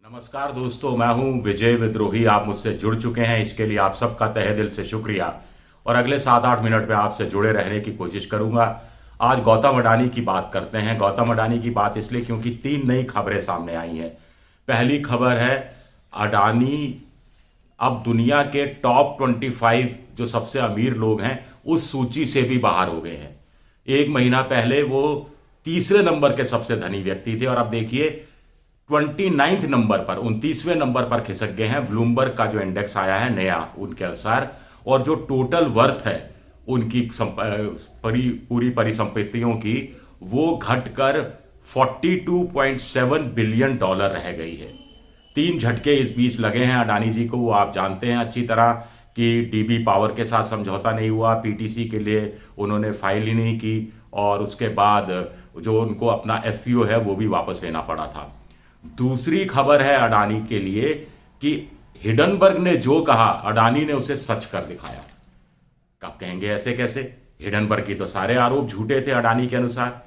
नमस्कार दोस्तों, मैं हूं विजय विद्रोही। आप मुझसे जुड़ चुके हैं, इसके लिए आप सबका तहे दिल से शुक्रिया। और अगले 7-8 मिनट में आपसे जुड़े रहने की कोशिश करूंगा। आज गौतम अडानी की बात करते हैं। गौतम अडानी की बात इसलिए क्योंकि 3 नई खबरें सामने आई हैं। पहली खबर है, अडानी अब दुनिया के टॉप 25 जो सबसे अमीर लोग हैं उस सूची से भी बाहर हो गए हैं। एक महीना पहले वो तीसरे नंबर के सबसे धनी व्यक्ति थे और अब देखिए 29 नंबर पर, 29वें नंबर पर खिसक गए हैं। ब्लूमबर्ग का जो इंडेक्स आया है नया उनके अनुसार, और जो टोटल वर्थ है उनकी पूरी परिसंपत्तियों की, वो घटकर $42.7 बिलियन रह गई है। 3 झटके इस बीच लगे हैं अडानी जी को, वो आप जानते हैं अच्छी तरह कि डीबी पावर के साथ समझौता नहीं हुआ, पीटीसी के लिए उन्होंने फाइल ही नहीं की, और उसके बाद जो उनको अपना एफपीओ है वो भी वापस लेना पड़ा था। दूसरी खबर है अडानी के लिए कि हिडनबर्ग ने जो कहा अडानी ने उसे सच कर दिखाया। कब कहेंगे ऐसे कैसे? हिडनबर्ग की तो सारे आरोप झूठे थे अडानी के अनुसार,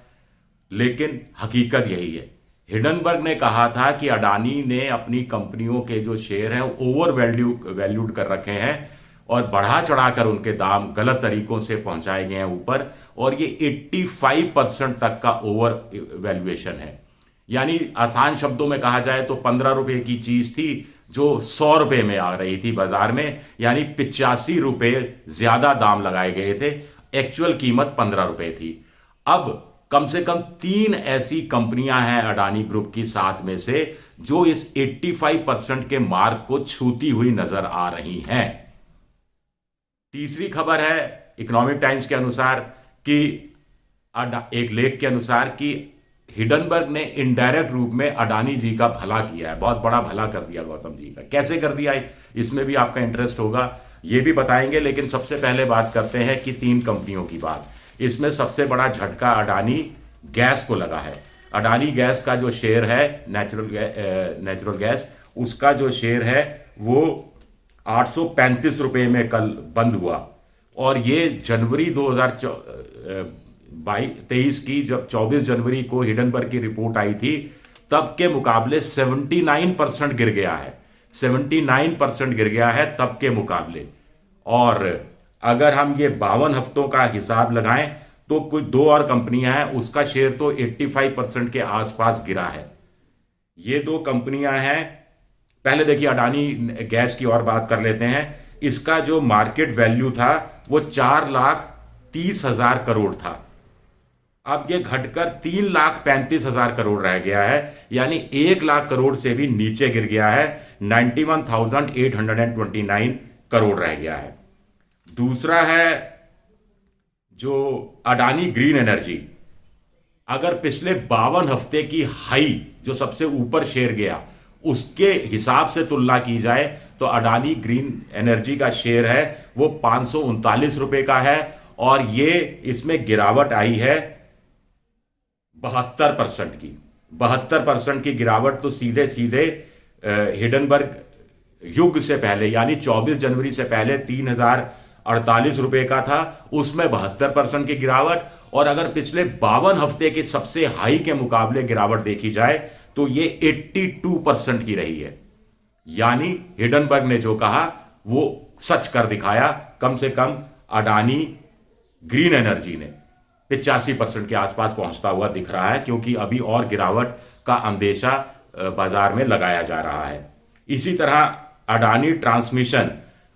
लेकिन हकीकत यही है। हिडनबर्ग ने कहा था कि अडानी ने अपनी कंपनियों के जो शेयर हैं ओवर वैल्यूड कर रखे हैं और बढ़ा चढ़ाकर उनके दाम गलत तरीकों से पहुंचाए गए हैं ऊपर, और ये 85% तक का ओवर वैल्यूएशन है। यानी आसान शब्दों में कहा जाए तो 15 रुपए की चीज थी जो 100 रुपए में आ रही थी बाजार में, यानी 85 रुपए ज्यादा दाम लगाए गए थे। एक्चुअल कीमत 15 रुपए थी। अब कम से कम 3 ऐसी कंपनियां हैं अडानी ग्रुप की 7 में से जो इस 85% के मार्क को छूती हुई नजर आ रही हैं। तीसरी खबर है इकोनॉमिक टाइम्स के अनुसार कि एक लेख के अनुसार कि हिडनबर्ग ने इनडायरेक्ट रूप में अडानी जी का भला किया है, बहुत बड़ा भला कर दिया गौतम जी का। कैसे कर दिया है, इसमें भी आपका इंटरेस्ट होगा, ये भी बताएंगे। लेकिन सबसे पहले बात करते हैं कि 3 कंपनियों की बात। इसमें सबसे बड़ा झटका अडानी गैस को लगा है। अडानी गैस का जो शेयर है, नेचुरल गैस, उसका जो शेयर है वो 835 रुपए में कल बंद हुआ, और ये जनवरी 2023 की, जब 24 जनवरी को हिडनबर्ग की रिपोर्ट आई थी तब के मुकाबले 79% गिर गया है। 79% गिर गया है तब के मुकाबले। और अगर हम ये 52 हफ्तों का हिसाब लगाएं तो कुछ 2 और कंपनियां हैं, उसका शेयर तो 85% के आसपास गिरा है। ये 2 कंपनियां हैं। पहले देखिए अडानी गैस की और बात कर लेते हैं। इसका जो मार्केट वैल्यू था वो 4,30,000 करोड़ था। अब ये घटकर 3,35,000 करोड़ रह गया है, यानी 1 लाख करोड़ से भी नीचे गिर गया है। 91,829 करोड़ रह गया है। दूसरा है जो अडानी ग्रीन एनर्जी। अगर पिछले 52 हफ्ते की हाई जो सबसे ऊपर शेयर गया उसके हिसाब से तुलना की जाए तो अडानी ग्रीन एनर्जी का शेयर है वो 539 रुपए का है, और ये इसमें गिरावट आई है 72% की। 72% की गिरावट तो सीधे सीधे हिडनबर्ग युग से पहले, यानी 24 जनवरी से पहले 3,048 रुपए का था, उसमें 72% की गिरावट। और अगर पिछले 52 हफ्ते के सबसे हाई के मुकाबले गिरावट देखी जाए तो ये 82% की रही है। यानी हिडनबर्ग ने जो कहा वो सच कर दिखाया। कम से कम अडानी ग्रीन एनर्जी ने 85% के आसपास पहुंचता हुआ दिख रहा है, क्योंकि अभी और गिरावट का अंदेशा बाजार में लगाया जा रहा है। इसी तरह अडानी ट्रांसमिशन,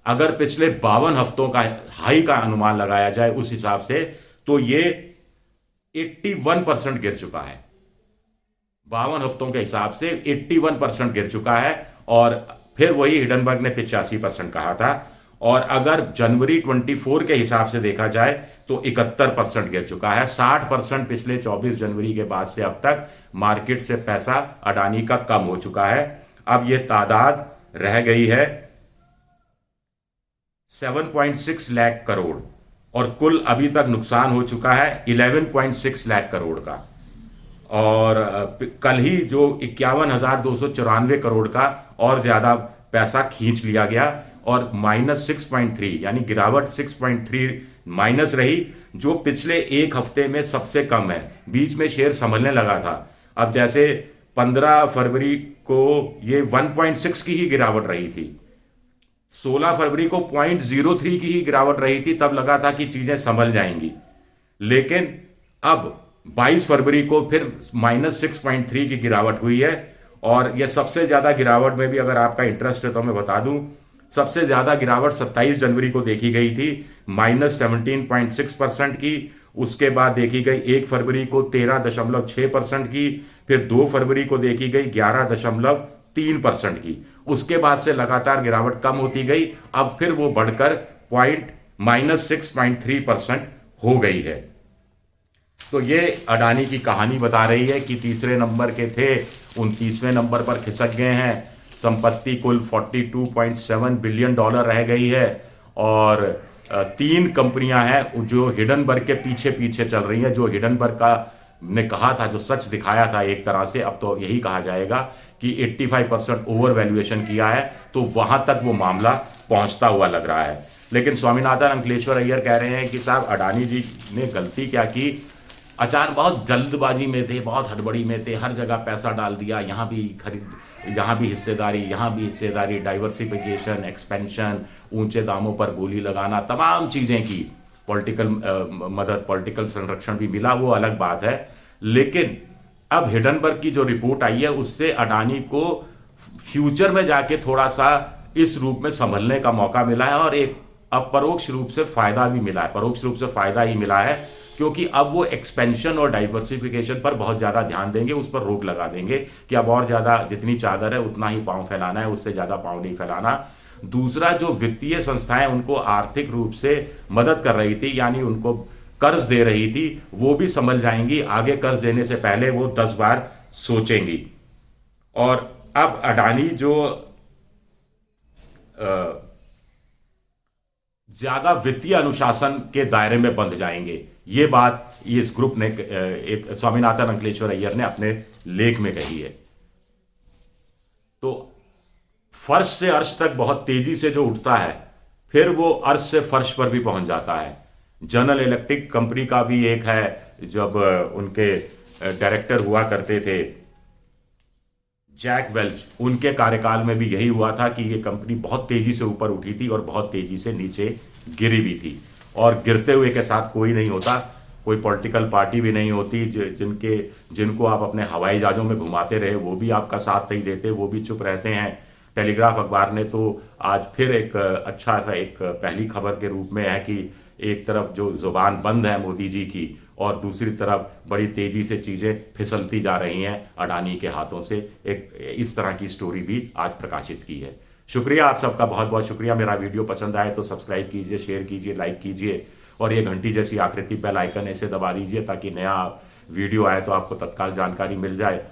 अगर पिछले 52 हफ्तों का हाई का अनुमान लगाया जाए उस हिसाब से तो ये 81% गिर चुका है। 52 हफ्तों के हिसाब से 81% गिर चुका है, और फिर वही हिडनबर्ग ने 85% कहा था। और अगर जनवरी 24 के हिसाब से देखा जाए तो 71% गिर चुका है। 60% पिछले 24 जनवरी के बाद से अब तक मार्केट से पैसा अडानी का कम हो चुका है। अब यह तादाद रह गई है 7.6 लाख करोड़, और कुल अभी तक नुकसान हो चुका है 11.6 लाख करोड़ का। और कल ही जो 51,294 करोड़ का और ज्यादा पैसा खींच लिया गया, और -6.3 यानी गिरावट 6.3 माइनस रही, जो पिछले 1 हफ्ते में सबसे कम है। बीच में शेयर संभलने लगा था। अब जैसे 15 फरवरी को ये 1.6 की ही गिरावट रही थी, 16 फरवरी को 0.03 की ही गिरावट रही थी, तब लगा था कि चीजें संभल जाएंगी। लेकिन अब 22 फरवरी को फिर -6.3 की गिरावट हुई है। और यह सबसे ज्यादा गिरावट में भी अगर आपका इंटरेस्ट है तो मैं बता दूं, सबसे ज्यादा गिरावट 27 जनवरी को देखी गई थी -17.6% की। उसके बाद देखी गई 1 फरवरी को 13.6% की, फिर 2 फरवरी को देखी गई 11.3% की। उसके बाद से लगातार गिरावट कम होती गई, अब फिर वो बढ़कर -6.3% हो गई है। तो ये अडानी की कहानी बता रही है कि तीसरे नंबर के थे, 29वें नंबर पर खिसक गए हैं। संपत्ति कुल $42.7 बिलियन रह गई है और 3 कंपनियां हैं जो हिडनबर्ग के पीछे पीछे चल रही हैं। जो हिडनबर्ग का ने कहा था, जो सच दिखाया था एक तरह से, अब तो यही कहा जाएगा कि 85% ओवर वैल्यूएशन किया है, तो वहां तक वो मामला पहुंचता हुआ लग रहा है। लेकिन स्वामीनाथन अंकलेश्वर अय्यर कह रहे हैं कि साहब अडानी जी ने गलती क्या की, अचानक बहुत जल्दबाजी में थे, बहुत हड़बड़ी में थे, हर जगह पैसा डाल दिया, यहाँ भी हिस्सेदारी, यहाँ भी हिस्सेदारी, डाइवर्सिफिकेशन, एक्सपेंशन, ऊंचे दामों पर बोली लगाना, तमाम चीज़ें की। पॉलिटिकल मदद, पॉलिटिकल संरक्षण भी मिला, वो अलग बात है। लेकिन अब हिडनबर्ग की जो रिपोर्ट आई है उससे अडानी को फ्यूचर में जाके थोड़ा सा इस रूप में संभलने का मौका मिला है और एक अपरोक्ष रूप से फायदा भी मिला है। परोक्ष रूप से फायदा ही मिला है क्योंकि अब वो एक्सपेंशन और डाइवर्सिफिकेशन पर बहुत ज्यादा ध्यान देंगे, उस पर रोक लगा देंगे कि अब और ज्यादा जितनी चादर है उतना ही पांव फैलाना है, उससे ज्यादा पांव नहीं फैलाना। दूसरा, जो वित्तीय संस्थाएं उनको आर्थिक रूप से मदद कर रही थी, यानी उनको कर्ज दे रही थी, वो भी संभल जाएंगी। आगे कर्ज देने से पहले वो 10 बार सोचेंगी। और अब अडानी जो ज्यादा वित्तीय अनुशासन के दायरे में बंध जाएंगे, ये बात इस ग्रुप ने, एक स्वामीनाथन अंकलेश्वर अय्यर ने अपने लेख में कही है। तो फर्श से अर्श तक बहुत तेजी से जो उठता है, फिर वो अर्श से फर्श पर भी पहुंच जाता है। जनरल इलेक्ट्रिक कंपनी का भी एक है, जब उनके डायरेक्टर हुआ करते थे जैक वेल्च, उनके कार्यकाल में भी यही हुआ था कि ये कंपनी बहुत तेजी से ऊपर उठी थी और बहुत तेजी से नीचे गिरी भी थी। और गिरते हुए के साथ कोई नहीं होता, कोई पॉलिटिकल पार्टी भी नहीं होती जिनको आप अपने हवाई जहाज़ों में घुमाते रहे, वो भी आपका साथ नहीं देते, वो भी चुप रहते हैं। टेलीग्राफ अखबार ने तो आज फिर एक अच्छा सा एक पहली खबर के रूप में है कि एक तरफ जो जुबान बंद है मोदी जी की और दूसरी तरफ बड़ी तेजी से चीज़ें फिसलती जा रही हैं अडानी के हाथों से, एक इस तरह की स्टोरी भी आज प्रकाशित की है। शुक्रिया, आप सबका बहुत बहुत शुक्रिया। मेरा वीडियो पसंद आए तो सब्सक्राइब कीजिए, शेयर कीजिए, लाइक कीजिए और ये घंटी जैसी आकृति बेल आइकन ऐसे दबा दीजिए ताकि नया वीडियो आए तो आपको तत्काल जानकारी मिल जाए।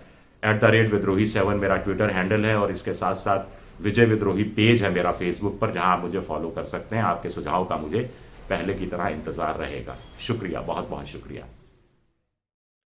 @विद्रोही7 मेरा ट्विटर हैंडल है और इसके साथ साथ विजय विद्रोही पेज है मेरा फेसबुक पर, जहां आप मुझे फॉलो कर सकते हैं। आपके सुझाव का मुझे पहले की तरह इंतजार रहेगा। शुक्रिया, बहुत बहुत शुक्रिया।